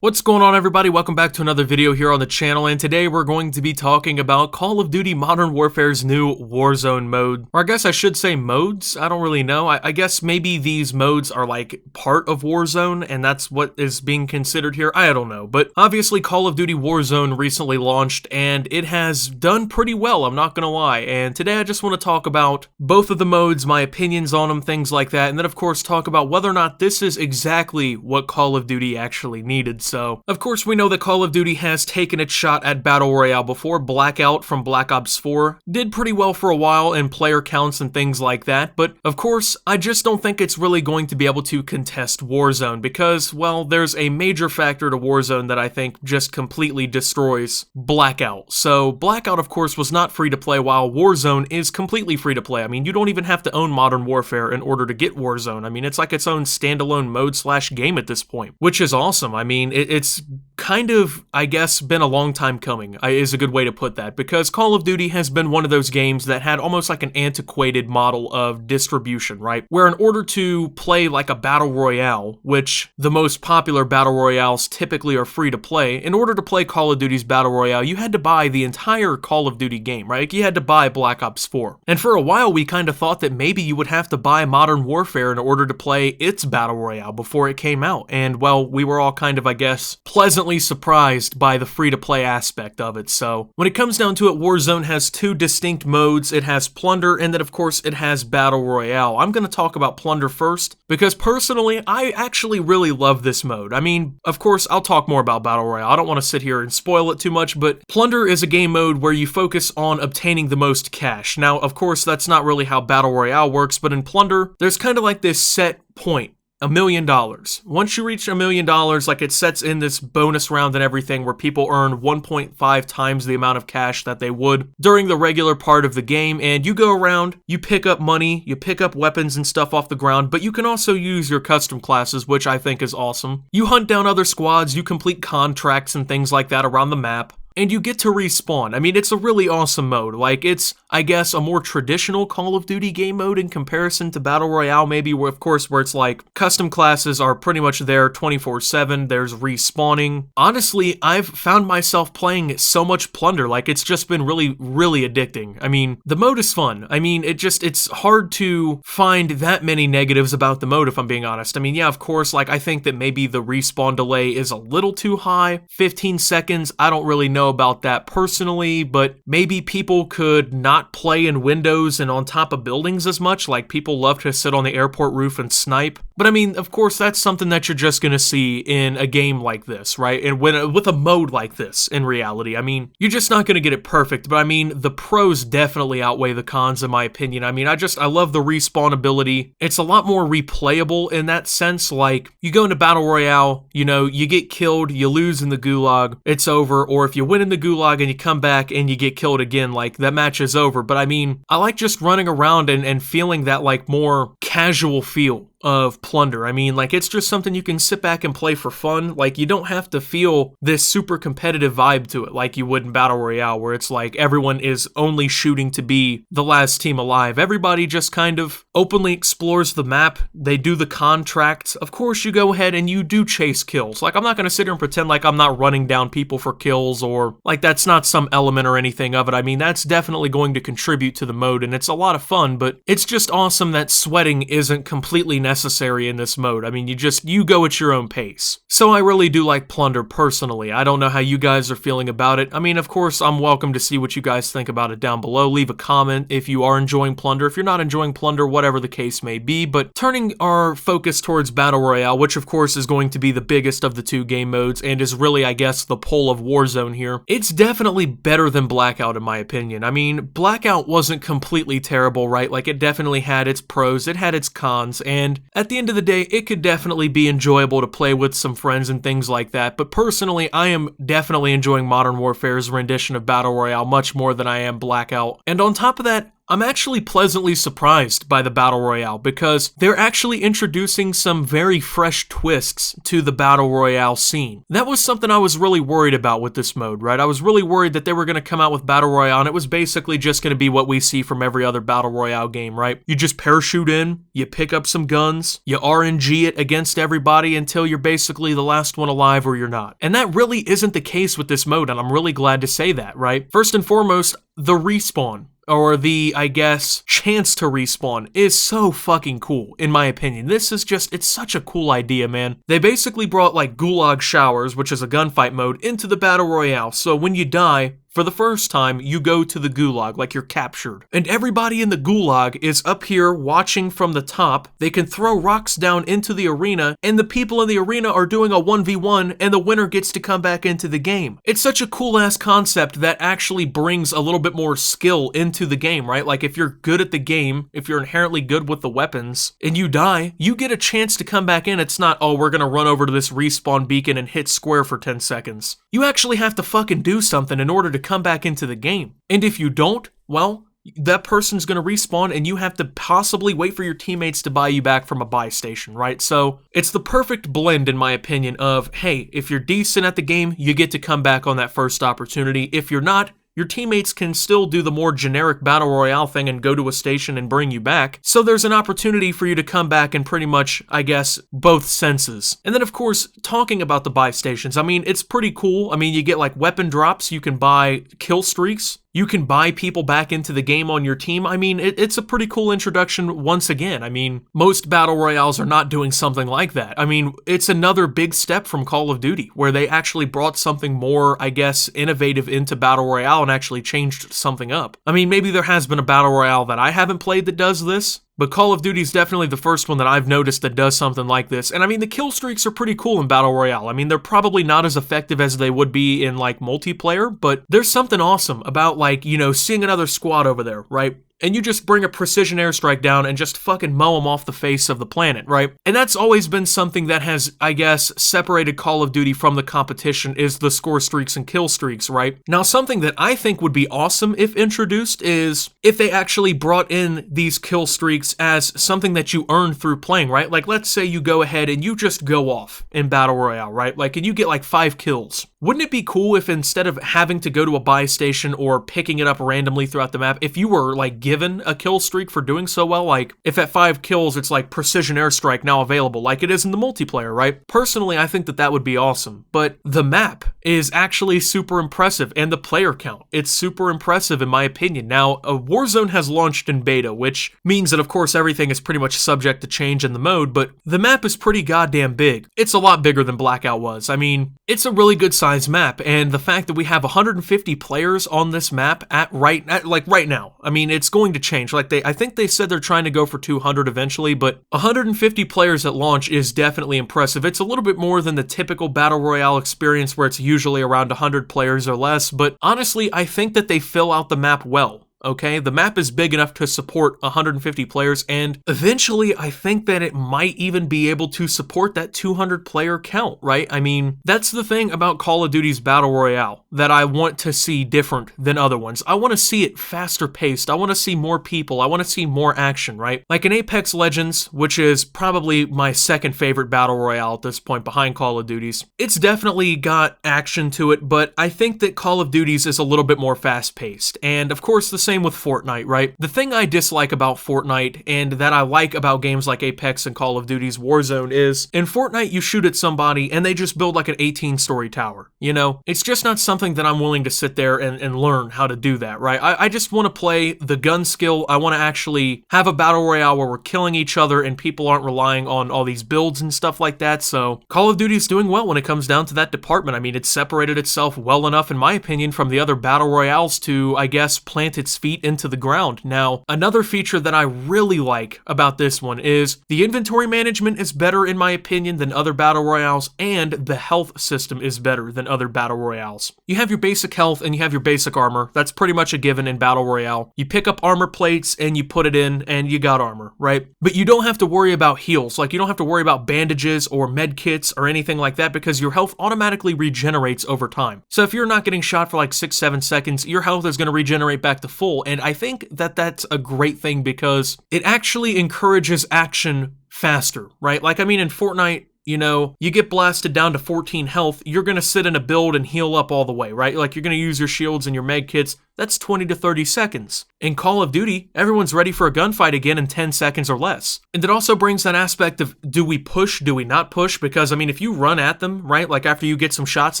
What's going on, everybody? Welcome back to another video here on the channel, and today we're going to be talking about Call of Duty Modern Warfare's new Warzone mode. Or I guess I should say modes, I don't really know. I guess maybe these modes are like part of Warzone, and that's what is being considered here. I don't know, but obviously Call of Duty Warzone recently launched, and it has done pretty well, I'm not gonna lie. And today I just want to talk about both of the modes, my opinions on them, things like that, and then of course talk about whether or not this is exactly what Call of Duty actually needed. So, of course, we know that Call of Duty has taken its shot at Battle Royale before. Blackout from Black Ops 4 did pretty well for a while in player counts and things like that, but of course, I just don't think it's really going to be able to contest Warzone because, well, there's a major factor to Warzone that I think just completely destroys Blackout. So, Blackout, of course, was not free to play, while Warzone is completely free to play. I mean, you don't even have to own Modern Warfare in order to get Warzone. I mean, it's like its own standalone mode/game at this point, which is awesome. I mean, it's kind of, I guess, been a long time coming, is a good way to put that, because Call of Duty has been one of those games that had almost like an antiquated model of distribution, right? Where in order to play like a Battle Royale, which the most popular Battle Royales typically are free to play, in order to play Call of Duty's Battle Royale, you had to buy the entire Call of Duty game, right? You had to buy Black Ops 4. And for a while, we kind of thought that maybe you would have to buy Modern Warfare in order to play its Battle Royale before it came out. And, well, we were all kind of, I guess, pleasantly surprised by the free-to-play aspect of it. So when it comes down to it, Warzone has two distinct modes. It has Plunder, and then of course it has Battle Royale. I'm going to talk about Plunder first, because personally, I actually really love this mode. I mean, of course, I'll talk more about Battle Royale. I don't want to sit here and spoil it too much, but Plunder is a game mode where you focus on obtaining the most cash. Now, of course, that's not really how Battle Royale works, but in Plunder, there's kind of like this set point. $1 million. Once you reach $1 million, like, it sets in this bonus round and everything where people earn 1.5 times the amount of cash that they would during the regular part of the game, and you go around, you pick up money, you pick up weapons and stuff off the ground, but you can also use your custom classes, which I think is awesome. You hunt down other squads, you complete contracts and things like that around the map, and you get to respawn. I mean, it's a really awesome mode. Like, it's, I guess, a more traditional Call of Duty game mode in comparison to Battle Royale, maybe, where, of course, where it's like custom classes are pretty much there 24/7, there's respawning. Honestly, I've found myself playing so much Plunder, like, it's just been really, really addicting. I mean, the mode is fun. I mean, it's hard to find that many negatives about the mode, if I'm being honest. I mean, yeah, of course, like, I think that maybe the respawn delay is a little too high. 15 seconds, I don't really know about that personally, but maybe people could not play in windows and on top of buildings as much. Like, people love to sit on the airport roof and snipe. But I mean, of course, that's something that you're just gonna see in a game like this, right? And with a mode like this, in reality, I mean, you're just not gonna get it perfect. But I mean, the pros definitely outweigh the cons, in my opinion. I mean, I love the respawn ability. It's a lot more replayable in that sense. Like, you go into Battle Royale, you know, you get killed, you lose in the gulag, it's over. Or if you win in the gulag and you come back and you get killed again, like, that match is over. But I mean, I like just running around and feeling that, like, more casual feel of Plunder. I mean, like, it's just something you can sit back and play for fun. Like, you don't have to feel this super competitive vibe to it like you would in Battle Royale, where it's like everyone is only shooting to be the last team alive. Everybody just kind of openly explores the map. They do the contracts. Of course, you go ahead and you do chase kills. Like, I'm not going to sit here and pretend like I'm not running down people for kills, or like that's not some element or anything of it. I mean, that's definitely going to contribute to the mode, and it's a lot of fun, but it's just awesome that sweating isn't completely necessary in this mode. I mean, you go at your own pace. So I really do like Plunder personally. I don't know how you guys are feeling about it. I mean, of course, I'm welcome to see what you guys think about it down below. Leave a comment if you are enjoying Plunder. If you're not enjoying Plunder, whatever the case may be. But turning our focus towards Battle Royale, which of course is going to be the biggest of the two game modes and is really, I guess, the pull of Warzone here, it's definitely better than Blackout in my opinion. I mean, Blackout wasn't completely terrible, right? Like, it definitely had its pros, it had its cons, and at the end of the day, it could definitely be enjoyable to play with some friends and things like that. But personally, I am definitely enjoying Modern Warfare's rendition of Battle Royale much more than I am Blackout. And on top of that, I'm actually pleasantly surprised by the Battle Royale because they're actually introducing some very fresh twists to the Battle Royale scene. That was something I was really worried about with this mode, right? I was really worried that they were going to come out with Battle Royale and it was basically just going to be what we see from every other Battle Royale game, right? You just parachute in, you pick up some guns, you RNG it against everybody until you're basically the last one alive or you're not. And that really isn't the case with this mode, and I'm really glad to say that, right? First and foremost, the respawn, or the, I guess, chance to respawn is so fucking cool, in my opinion. This is just, it's such a cool idea, man. They basically brought like Gulag Showers, which is a gunfight mode, into the Battle Royale, so when you die, for the first time, you go to the gulag, like you're captured. And everybody in the gulag is up here watching from the top. They can throw rocks down into the arena, and the people in the arena are doing a 1v1, and the winner gets to come back into the game. It's such a cool-ass concept that actually brings a little bit more skill into the game, right? Like, if you're good at the game, if you're inherently good with the weapons, and you die, you get a chance to come back in. It's not, oh, we're gonna run over to this respawn beacon and hit square for 10 seconds. You actually have to fucking do something in order to come back into the game. And if you don't, well, that person's going to respawn and you have to possibly wait for your teammates to buy you back from a buy station, right? So it's the perfect blend, in my opinion, of, hey, if you're decent at the game, you get to come back on that first opportunity. If you're not, your teammates can still do the more generic Battle Royale thing and go to a station and bring you back. So there's an opportunity for you to come back in pretty much, I guess, both senses. And then, of course, talking about the buy stations, I mean, it's pretty cool. I mean, you get like weapon drops, you can buy kill streaks, you can buy people back into the game on your team. I mean, it's a pretty cool introduction once again. I mean, most Battle Royales are not doing something like that. I mean, it's another big step from Call of Duty, where they actually brought something more, I guess, innovative into Battle Royale and actually changed something up. I mean, maybe there has been a Battle Royale that I haven't played that does this, but Call of Duty is definitely the first one that I've noticed that does something like this. And I mean, the kill streaks are pretty cool in Battle Royale. I mean, they're probably not as effective as they would be in like multiplayer, but there's something awesome about like, you know, seeing another squad over there, right? And you just bring a precision airstrike down and just fucking mow them off the face of the planet, right? And that's always been something that has, I guess, separated Call of Duty from the competition, is the score streaks and kill streaks, right? Now, something that I think would be awesome if introduced is if they actually brought in these kill streaks as something that you earn through playing, right? Like, let's say you go ahead and you just go off in Battle Royale, right? Like, and you get like 5 kills. Wouldn't it be cool if instead of having to go to a buy station or picking it up randomly throughout the map, if you were like given a kill streak for doing so well, like if at 5 kills it's like precision airstrike now available like it is in the multiplayer, right? Personally, I think that that would be awesome, but the map is actually super impressive, and the player count, it's super impressive in my opinion. Now, Warzone has launched in beta, which means that of course everything is pretty much subject to change in the mode, but the map is pretty goddamn big. It's a lot bigger than Blackout was. I mean, it's a really good size map, and the fact that we have 150 players on this map right now, I mean, it's going to change. Like I think they said they're trying to go for 200 eventually, but 150 players at launch is definitely impressive. It's a little bit more than the typical Battle Royale experience where it's usually around 100 players or less, but honestly, I think that they fill out the map well. Okay, the map is big enough to support 150 players, and eventually I think that it might even be able to support that 200 player count, right? I mean, that's the thing about Call of Duty's Battle Royale that I want to see different than other ones. I want to see it faster paced. I want to see more people. I want to see more action, right? Like in Apex Legends, which is probably my second favorite Battle Royale at this point behind Call of Duty's. It's definitely got action to it, but I think that Call of Duty's is a little bit more fast paced. And of course, the same with Fortnite, right? The thing I dislike about Fortnite and that I like about games like Apex and Call of Duty's Warzone is in Fortnite you shoot at somebody and they just build like an 18-story tower, you know? It's just not something that I'm willing to sit there and learn how to do that, right? I just want to play the gun skill. I want to actually have a battle royale where we're killing each other and people aren't relying on all these builds and stuff like that. So Call of Duty is doing well when it comes down to that department. I mean, it's separated itself well enough, in my opinion, from the other battle royales to, I guess, plant its feet into the ground. Now, another feature that I really like about this one is the inventory management is better, in my opinion, than other battle royales, and the health system is better than other battle royales. You have your basic health and you have your basic armor. That's pretty much a given in battle royale. You pick up armor plates and you put it in and you got armor, right? But you don't have to worry about heals. Like, you don't have to worry about bandages or med kits or anything like that because your health automatically regenerates over time. So if you're not getting shot for like 6-7 seconds, your health is going to regenerate back to full full. And I think that that's a great thing because it actually encourages action faster, right? Like, I mean, in Fortnite, you know, you get blasted down to 14 health, you're going to sit in a build and heal up all the way, right? Like, you're going to use your shields and your med kits. That's 20 to 30 seconds. In Call of Duty, everyone's ready for a gunfight again in 10 seconds or less. And it also brings that aspect of, do we push, do we not push? Because, I mean, if you run at them, right, like after you get some shots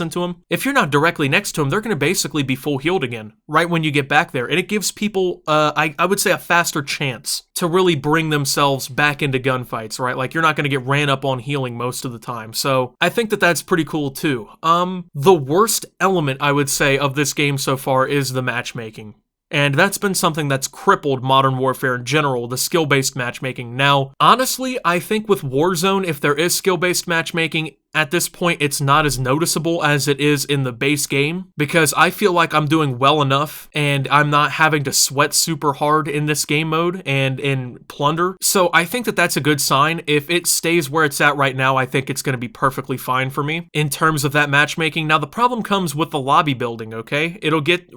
into them, if you're not directly next to them, they're going to basically be full healed again, right when you get back there. And it gives people, I would say, a faster chance to really bring themselves back into gunfights, right? Like, you're not going to get ran up on healing most of the time. So I think that that's pretty cool too. The worst element, I would say, of this game so far is the matchmaking. And that's been something that's crippled Modern Warfare in general, the skill-based matchmaking. Now, honestly, I think with Warzone, if there is skill-based matchmaking, at this point, it's not as noticeable as it is in the base game, because I feel like I'm doing well enough and I'm not having to sweat super hard in this game mode and in Plunder. So I think that that's a good sign. If it stays where it's at right now, I think it's going to be perfectly fine for me in terms of that matchmaking. Now, the problem comes with the lobby building, okay?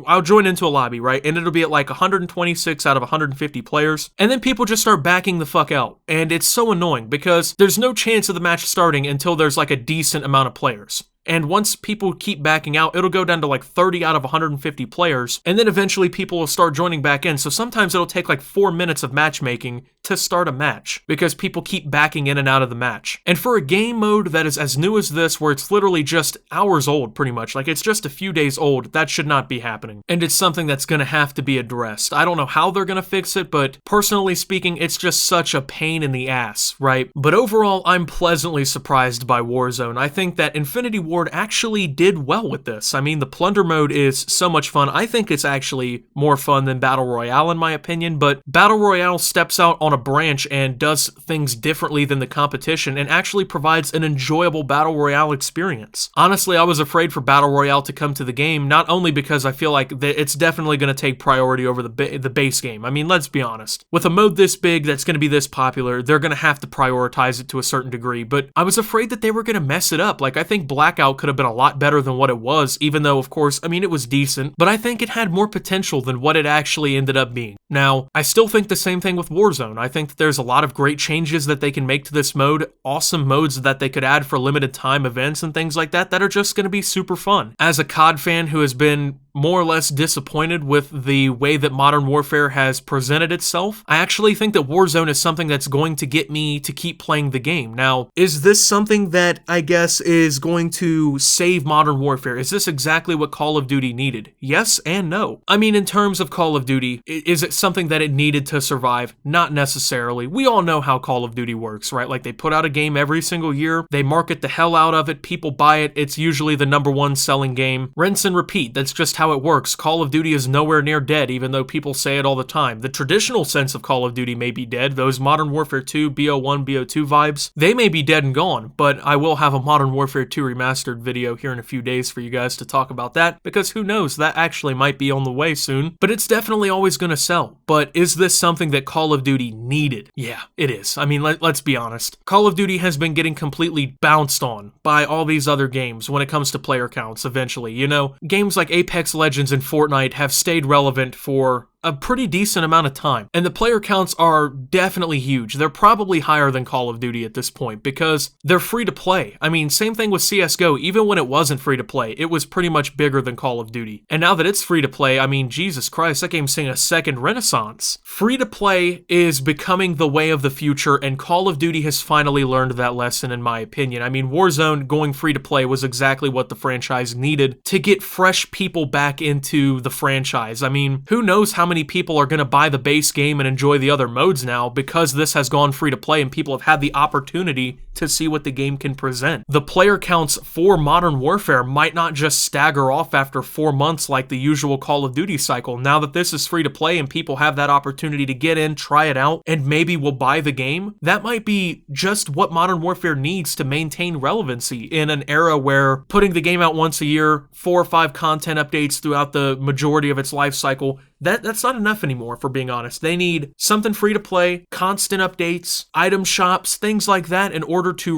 I'll join into a lobby, right? And it'll be at like 126 out of 150 players. And then people just start backing the fuck out. And it's so annoying because there's no chance of the match starting until there's like a decent amount of players. And once people keep backing out, it'll go down to like 30 out of 150 players, and then eventually people will start joining back in. So sometimes it'll take like 4 minutes of matchmaking to start a match, because people keep backing in and out of the match. And for a game mode that is as new as this, where it's literally just hours old pretty much, like it's just a few days old, that should not be happening. And it's something that's gonna have to be addressed. I don't know how they're gonna fix it, but personally speaking, it's just such a pain in the ass, right? But overall, I'm pleasantly surprised by Warzone. I think that Infinity Ward actually did well with this. I mean, the Plunder mode is so much fun. I think it's actually more fun than Battle Royale in my opinion, but Battle Royale steps out on a branch and does things differently than the competition and actually provides an enjoyable Battle Royale experience. Honestly, I was afraid for Battle Royale to come to the game, not only because I feel like it's definitely going to take priority over the base game. I mean, let's be honest. With a mode this big that's going to be this popular, they're going to have to prioritize it to a certain degree, but I was afraid that they were going to mess it up. Like, I think Blackout could have been a lot better than what it was, even though, of course, I mean, it was decent, but I think it had more potential than what it actually ended up being. Now, I still think the same thing with Warzone. I think that there's a lot of great changes that they can make to this mode, awesome modes that they could add for limited time events and things like that are just going to be super fun. As a COD fan who has been more or less disappointed with the way that Modern Warfare has presented itself, I actually think that Warzone is something that's going to get me to keep playing the game. Now, is this something that I guess is going to save Modern Warfare? Is this exactly what Call of Duty needed? Yes and no. I mean, in terms of Call of Duty, is it something that it needed to survive? Not necessarily. We all know how Call of Duty works, right? Like, they put out a game every single year, they market the hell out of it, people buy it, it's usually the #1 selling game. Rinse and repeat, that's just how it works. Call of Duty is nowhere near dead, even though people say it all the time. The traditional sense of Call of Duty may be dead. Those Modern Warfare 2, BO1, BO2 vibes, they may be dead and gone, but I will have a Modern Warfare 2 remastered video here in a few days for you guys to talk about that, because who knows, that actually might be on the way soon. But it's definitely always going to sell. But is this something that Call of Duty needed? Yeah, it is. I mean, let's be honest. Call of Duty has been getting completely bounced on by all these other games when it comes to player counts eventually. You know, games like Apex Legends and Fortnite have stayed relevant for a pretty decent amount of time, and the player counts are definitely huge. They're probably higher than Call of Duty at this point because they're free to play. I mean, same thing with CSGO. Even when it wasn't free to play, it was pretty much bigger than Call of Duty. And now that it's free to play, I mean, Jesus Christ, that game's seeing a second renaissance. Free to play is becoming the way of the future, and Call of Duty has finally learned that lesson, in my opinion. I mean, Warzone going free to play was exactly what the franchise needed to get fresh people back into the franchise. I mean, who knows how many people are going to buy the base game and enjoy the other modes now because this has gone free to play and people have had the opportunity to see what the game can present. The player counts for Modern Warfare might not just stagger off after 4 months like the usual Call of Duty cycle. Now that this is free to play and people have that opportunity to get in, try it out, and maybe will buy the game, that might be just what Modern Warfare needs to maintain relevancy in an era where putting the game out once a year, 4 or 5 content updates throughout the majority of its life cycle, that's not enough anymore, if we're being honest. They need something free to play, constant updates, item shops, things like that in order to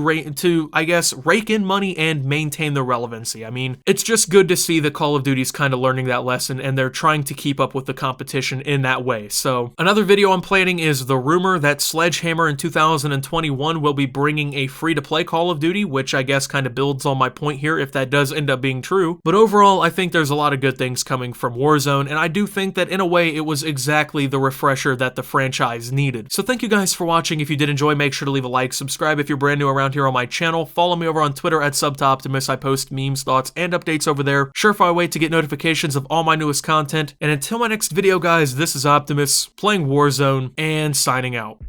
I guess, rake in money and maintain the relevancy. I mean, it's just good to see that Call of Duty's kind of learning that lesson, and they're trying to keep up with the competition in that way. So another video I'm planning is the rumor that Sledgehammer in 2021 will be bringing a free-to-play Call of Duty, which I guess kind of builds on my point here if that does end up being true. But overall, I think there's a lot of good things coming from Warzone, and I do think that in a way it was exactly the refresher that the franchise needed. So thank you guys for watching. If you did enjoy, make sure to leave a like, subscribe if you're brand new around here on my channel, follow me over on Twitter at SubToptimus. I post memes, thoughts, and updates over there. Surefire way to get notifications of all my newest content. And until my next video, guys, this is Optimus, playing Warzone, and signing out.